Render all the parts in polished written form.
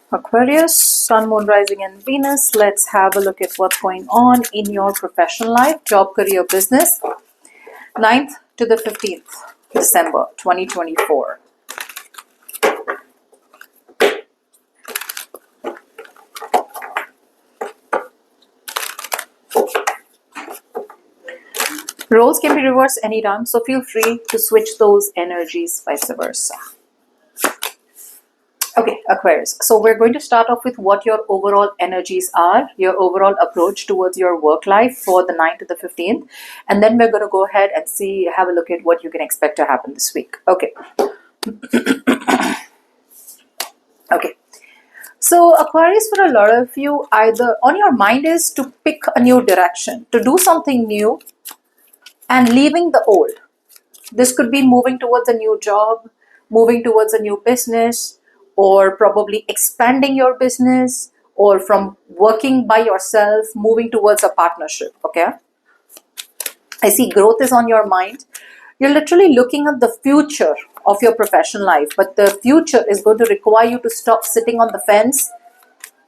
Aquarius, Sun, Moon, Rising and Venus. Let's have a look at what's going on in your professional life, job, career, business. 9th to the 15th December 2024. Roles can be reversed anytime, so feel free to switch those energies, vice versa. Okay, Aquarius. So we're going to start off with what your overall energies are, your overall approach towards your work life for the 9th to the 15th. And then we're going to go ahead and have a look at what you can expect to happen this week. Okay. Okay. So Aquarius, for a lot of you, either on your mind is to pick a new direction, to do something new and leaving the old. This could be moving towards a new job, moving towards a new business, or probably expanding your business, or from working by yourself, moving towards a partnership, okay? I see growth is on your mind. You're literally looking at the future of your professional life, but the future is going to require you to stop sitting on the fence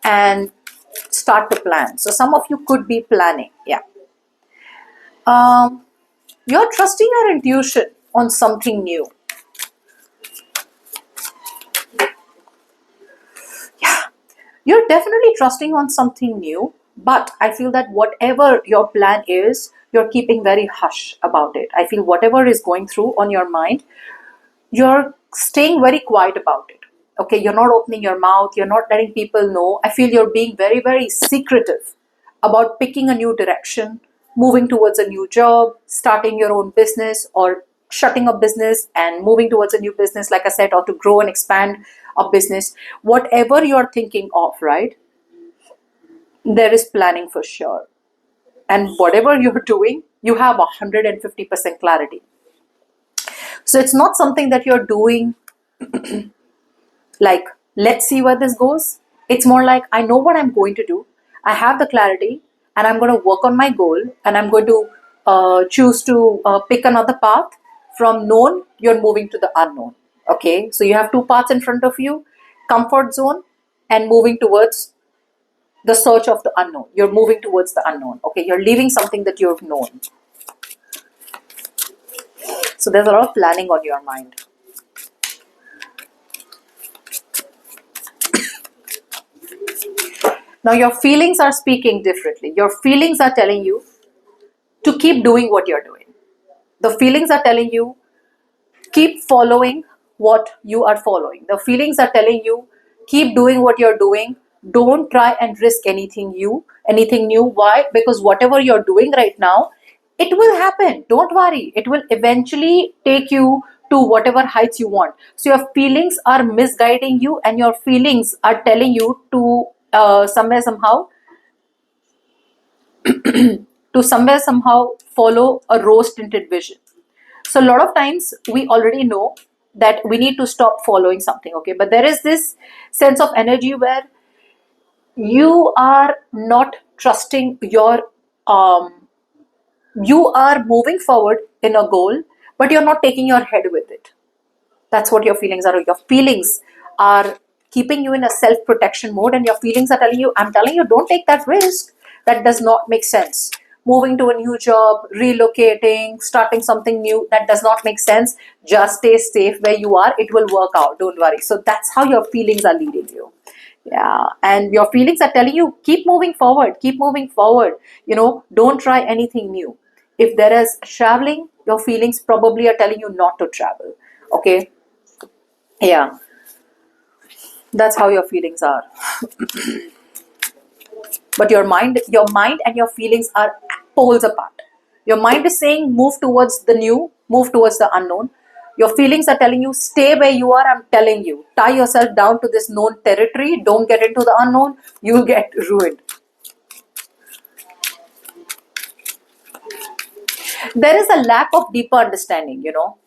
and start to plan. So some of you could be planning, yeah. You're trusting your intuition on something new. You're definitely trusting on something new, but I feel that whatever your plan is, you're keeping very hush about it. I feel whatever is going through on your mind, you're staying very quiet about it. Okay, you're not opening your mouth, you're not letting people know. I feel you're being very, very secretive about picking a new direction, moving towards a new job, starting your own business, or shutting a business and moving towards a new business, like I said, or to grow and expand a business. Whatever you're thinking of, right? There is planning for sure. And whatever you're doing, you have 150% clarity. So it's not something that you're doing like, let's see where this goes. It's more like, I know what I'm going to do. I have the clarity and I'm going to work on my goal, and I'm going to choose to pick another path. From known, you're moving to the unknown. Okay, so you have two paths in front of you, comfort zone and moving towards the search of the unknown. You're moving towards the unknown. Okay, you're leaving something that you've known. So there's a lot of planning on your mind. Now your feelings are speaking differently. Your feelings are telling you to keep doing what you're doing. The feelings are telling you keep following what you are following. The feelings are telling you keep doing what you're doing. Don't try and risk anything new. Why? Because whatever you're doing right now, it will happen. Don't worry. It will eventually take you to whatever heights you want. So your feelings are misguiding you, and your feelings are telling you to somehow follow a rose-tinted vision. So a lot of times we already know that we need to stop following something, okay? But there is this sense of energy where you are not trusting your, you are moving forward in a goal, but you're not taking your head with it. That's what your feelings are. Your feelings are keeping you in a self-protection mode, and your feelings are telling you, I'm telling you, don't take that risk. That does not make sense. Moving to a new job, relocating, starting something new, that does not make sense. Just stay safe where you are. It will work out. Don't worry. So that's how your feelings are leading you. Yeah. And your feelings are telling you, keep moving forward. Keep moving forward. You know, don't try anything new. If there is traveling, your feelings probably are telling you not to travel. Okay. Yeah. That's how your feelings are. But your mind and your feelings are poles apart. Your mind is saying move towards the new, move towards the unknown. Your feelings are telling you stay where you are. I'm telling you, tie yourself down to this known territory. Don't get into the unknown. You'll get ruined. There is a lack of deeper understanding, you know.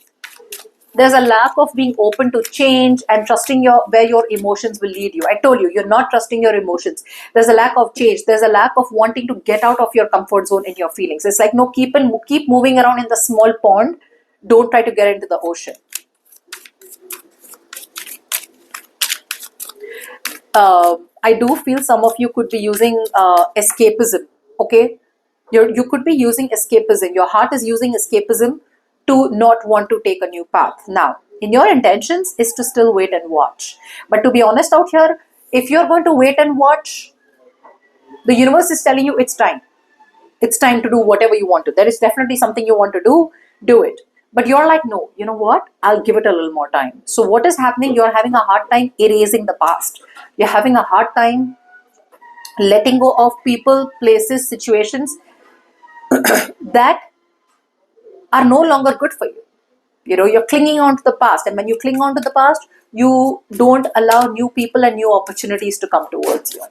There's a lack of being open to change and trusting where your emotions will lead you. I told you, you're not trusting your emotions. There's a lack of change. There's a lack of wanting to get out of your comfort zone in your feelings. It's like, no, keep moving around in the small pond. Don't try to get into the ocean. I do feel some of you could be using escapism. Okay, you could be using escapism. Your heart is using escapism to not want to take a new path. Now, in your intentions is to still wait and watch. But to be honest out here, if you're going to wait and watch, the universe is telling you it's time. It's time to do whatever you want to. There is definitely something you want to do it. But you're like, no, you know what? I'll give it a little more time. So what is happening? You're having a hard time erasing the past. You're having a hard time letting go of people, places, situations that are no longer good for you. You know, you're clinging on to the past. And when you cling on to the past, you don't allow new people and new opportunities to come towards you.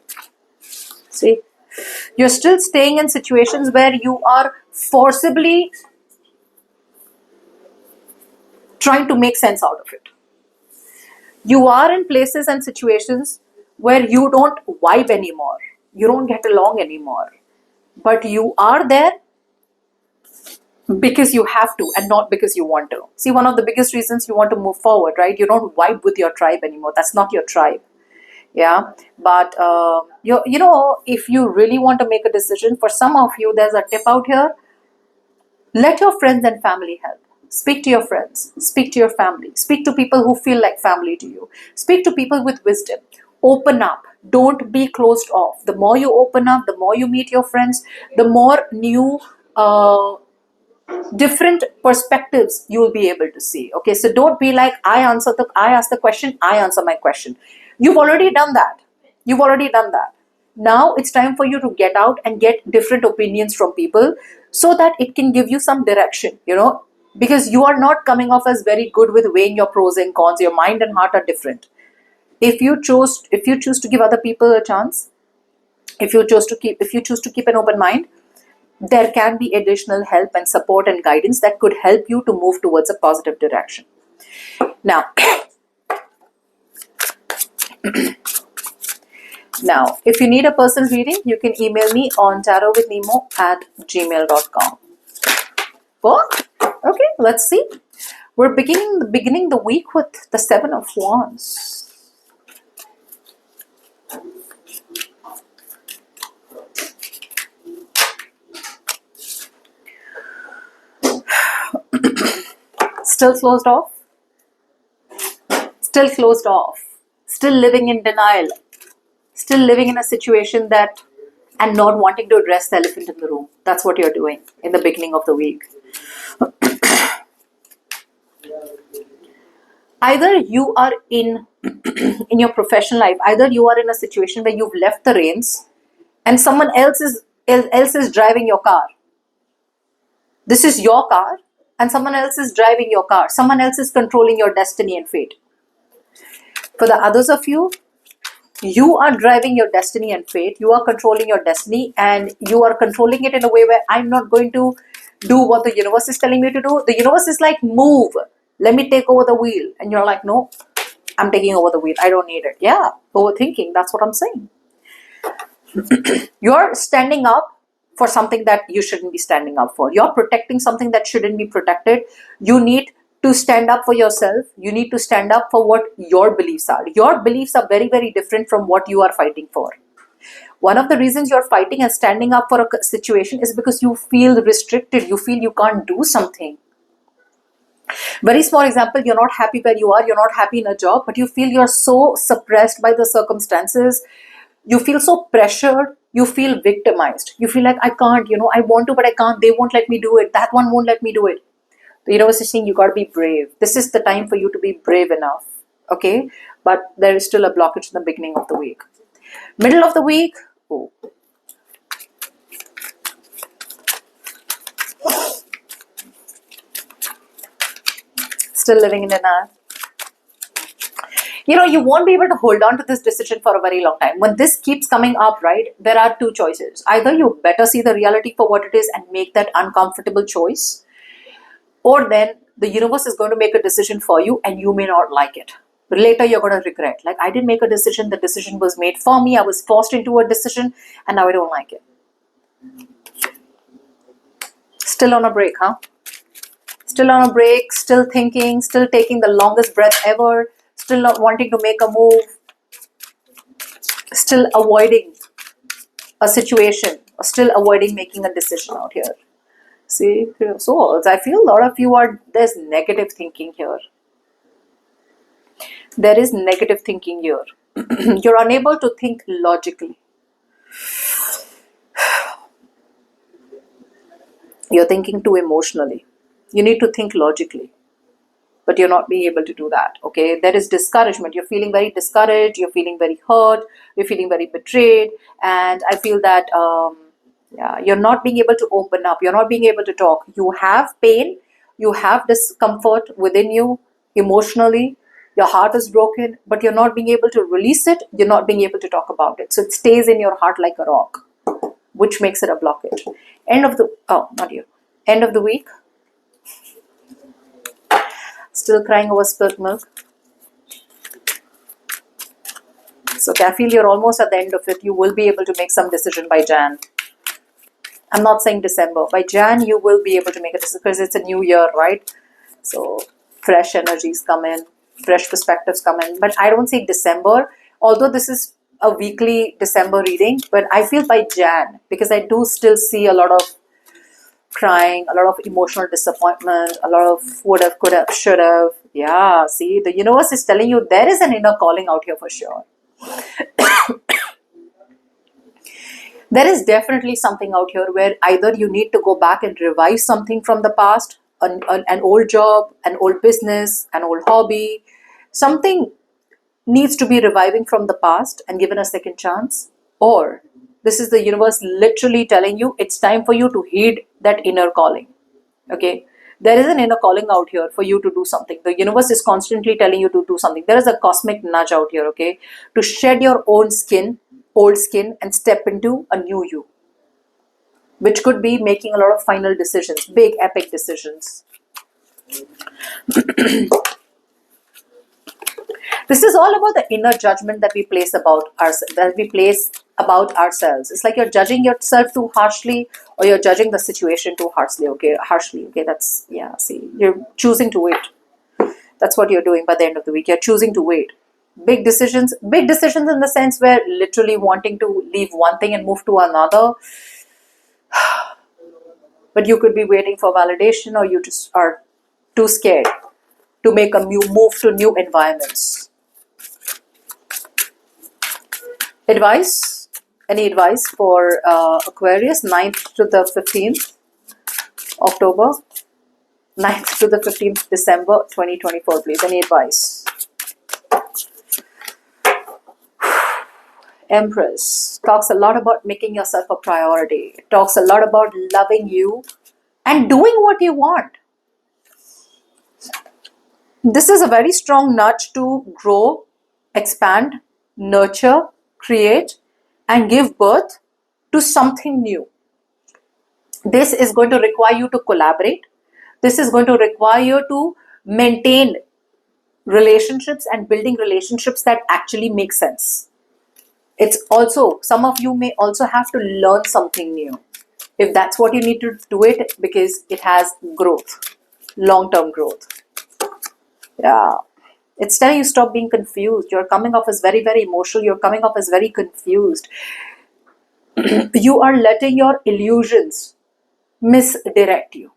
See? You're still staying in situations where you are forcibly trying to make sense out of it. You are in places and situations where you don't vibe anymore. You don't get along anymore. But you are there because you have to and not because you want to. See, one of the biggest reasons you want to move forward, right? You don't vibe with your tribe anymore. That's not your tribe. Yeah, but you know, if you really want to make a decision, for some of you, there's a tip out here. Let your friends and family help. Speak to your friends, speak to your family, speak to people who feel like family to you, speak to people with wisdom. Open up, don't be closed off. The more you open up, the more you meet your friends, the more new different perspectives you will be able to see. Okay, so don't be like, I ask the question, I answer my question. You've already done that. You've already done that. Now it's time for you to get out and get different opinions from people so that it can give you some direction, you know, because you are not coming off as very good with weighing your pros and cons. Your mind and heart are different. If you choose to give other people a chance, if you choose to keep an open mind, there can be additional help and support and guidance that could help you to move towards a positive direction. Now, if you need a personal reading, you can email me on tarotwithnemo@gmail.com. Well, okay, let's see. We're beginning the week with the Seven of Wands. Still closed off, still living in denial, still living in a situation that and not wanting to address the elephant in the room. That's what you're doing in the beginning of the week. Either you are in your professional life, either you are in a situation where you've left the reins and someone else is driving your car. This is your car and someone else is driving your car. Someone else is controlling your destiny and fate. For the others of you, you are driving your destiny and fate. You are controlling your destiny and you are controlling it in a way where I'm not going to do what the universe is telling me to do. The universe is like, move. Let me take over the wheel. And you're like, no, I'm taking over the wheel. I don't need it. Yeah, overthinking. That's what I'm saying. You're standing up for something that you shouldn't be standing up for. You're protecting something that shouldn't be protected. You need to stand up for yourself. You need to stand up for what your beliefs are. Your beliefs are very, very different from what you are fighting for. One of the reasons you're fighting and standing up for a situation is because you feel restricted. You feel you can't do something. Very small example, you're not happy where you are, you're not happy in a job, but you feel you're so suppressed by the circumstances. You feel so pressured. You feel victimized. You feel like, I can't, I want to, but I can't. They won't let me do it. That one won't let me do it. The universe is saying you got to be brave. This is the time for you to be brave enough. Okay? But there is still a blockage in the beginning of the week. Middle of the week, oh. Still living in denial. You won't be able to hold on to this decision for a very long time. When this keeps coming up, right, there are two choices. Either you better see the reality for what it is and make that uncomfortable choice, or then the universe is going to make a decision for you and you may not like it. But later you're going to regret. Like, I didn't make a decision. The decision was made for me. I was forced into a decision and now I don't like it. Still on a break, huh? Still on a break, still thinking, still taking the longest breath ever, still not wanting to make a move. Still avoiding a situation, or still avoiding making a decision out here. See, so I feel a lot of you are, there's negative thinking here. There is negative thinking here. You're unable to think logically. You're thinking too emotionally. You need to think logically, but you're not being able to do that. Okay, there is discouragement. You're feeling very discouraged. You're feeling very hurt. You're feeling very betrayed. And I feel that yeah, you're not being able to open up. You're not being able to talk. You have pain. You have discomfort within you emotionally. Your heart is broken, but you're not being able to release it. You're not being able to talk about it. So it stays in your heart like a rock, which makes it a blockage. End of the, oh, not you. End of the week. Still crying over spilt milk. So I feel you're almost at the end of it. You will be able to make some decision by Jan. I'm not saying December. By Jan, you will be able to make a decision because it's a new year, right? So fresh energies come in, fresh perspectives come in. But I don't see December, although this is a weekly December reading, but I feel by Jan, because I do still see a lot of crying, a lot of emotional disappointment, a lot of would have, could have, should have. Yeah, see, the universe is telling you there is an inner calling out here for sure. There is definitely something out here where either you need to go back and revise something from the past, an old job, an old business, an old hobby, something needs to be reviving from the past and given a second chance, or this is the universe literally telling you it's time for you to heed that inner calling. Okay, there is an inner calling out here for you to do something. The universe is constantly telling you to do something. There is a cosmic nudge out here, okay, to shed your own skin, old skin, and step into a new you, which could be making a lot of final decisions, big epic decisions. This is all about the inner judgment that we place about ourselves. It's like you're judging yourself too harshly, or you're judging the situation too harshly. Okay, that's, yeah. See, you're choosing to wait. That's what you're doing by the end of the week. You're choosing to wait. Big decisions in the sense where literally wanting to leave one thing and move to another. But you could be waiting for validation, or you just are too scared to make a move to new environments. Advice? Any advice for Aquarius, 9th to the 15th October? 9th to the 15th December 2024, please. Any advice? Empress talks a lot about making yourself a priority. It talks a lot about loving you and doing what you want. This is a very strong nudge to grow, expand, nurture, create, and give birth to something new. This is going to require you to collaborate. This is going to require you to maintain relationships and building relationships that actually make sense. It's also, some of you may also have to learn something new, if that's what you need to do it, because it has growth, long-term growth. Yeah. It's telling you stop being confused. You're coming off as very, very emotional. You're coming off as very confused. You are letting your illusions misdirect you.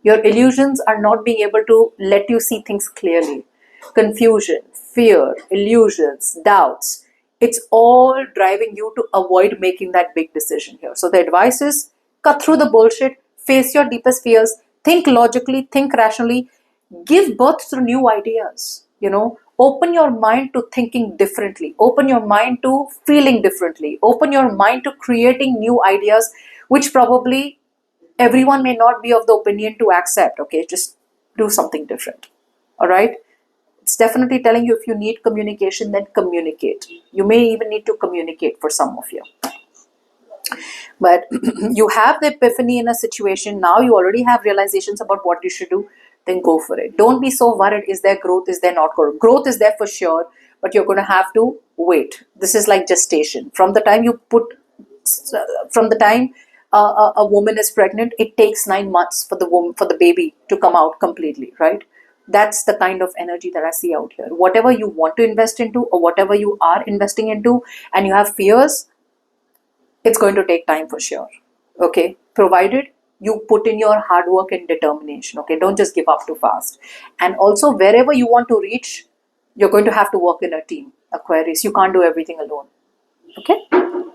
Your illusions are not being able to let you see things clearly. Confusion, fear, illusions, doubts. It's all driving you to avoid making that big decision here. So the advice is cut through the bullshit, face your deepest fears, think logically, think rationally, give birth to new ideas. Open your mind to thinking differently, open your mind to feeling differently, open your mind to creating new ideas, which probably everyone may not be of the opinion to accept. Okay, just do something different. All right, it's definitely telling you if you need communication, then communicate. You may even need to communicate for some of you. But you have the epiphany in a situation. Now you already have realizations about what you should do. Then go for it. Don't be so worried. Is there growth? Is there not growth? Growth is there for sure, but you're going to have to wait. This is like gestation. From the time a woman is pregnant, it takes 9 months for the baby to come out completely, right? That's the kind of energy that I see out here. Whatever you want to invest into, or whatever you are investing into, and you have fears, it's going to take time for sure. Okay, provided you put in your hard work and determination. Okay, don't just give up too fast. And also, wherever you want to reach, you're going to have to work in a team, Aquarius. You can't do everything alone. Okay.